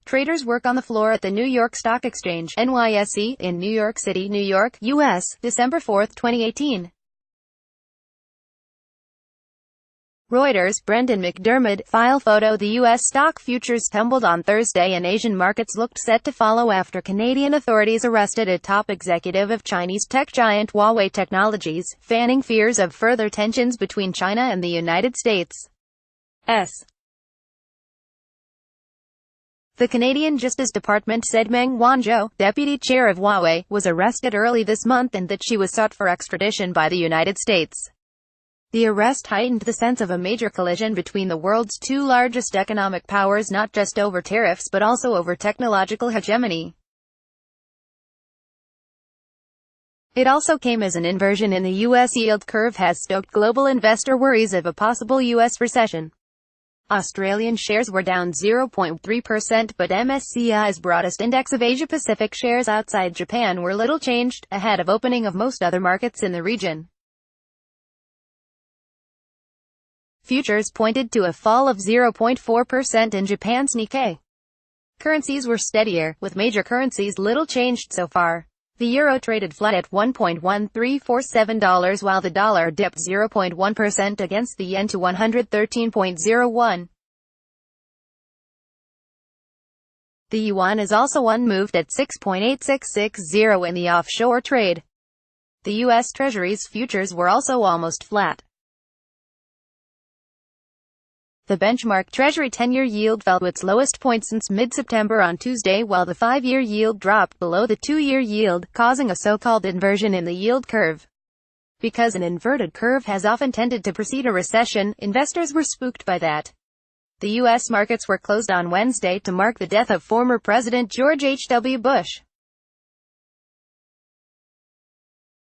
Traders work on the floor at the New York Stock Exchange, NYSE, in New York City, New York, U.S., December 4, 2018. Reuters, Brendan McDermid, file photo. The U.S. stock futures tumbled on Thursday and Asian markets looked set to follow after Canadian authorities arrested a top executive of Chinese tech giant Huawei Technologies, fanning fears of further tensions between China and the United States. The Canadian Justice Department said Meng Wanzhou, deputy chair of Huawei, was arrested early this month and that she was sought for extradition by the United States. The arrest heightened the sense of a major collision between the world's two largest economic powers, not just over tariffs but also over technological hegemony. It also came as an inversion in the U.S. yield curve has stoked global investor worries of a possible U.S. recession. Australian shares were down 0.3%, but MSCI's broadest index of Asia-Pacific shares outside Japan were little changed, ahead of opening of most other markets in the region. Futures pointed to a fall of 0.4% in Japan's Nikkei. Currencies were steadier, with major currencies little changed so far. The euro traded flat at $1.1347 while the dollar dipped 0.1% against the yen to 113.01. The yuan is also unmoved at 6.8660 in the offshore trade. The U.S. Treasuries futures were also almost flat. The benchmark Treasury 10-year yield fell to its lowest point since mid-September on Tuesday, while the 5-year yield dropped below the 2-year yield, causing a so-called inversion in the yield curve. Because an inverted curve has often tended to precede a recession, investors were spooked by that. The U.S. markets were closed on Wednesday to mark the death of former President George H.W. Bush.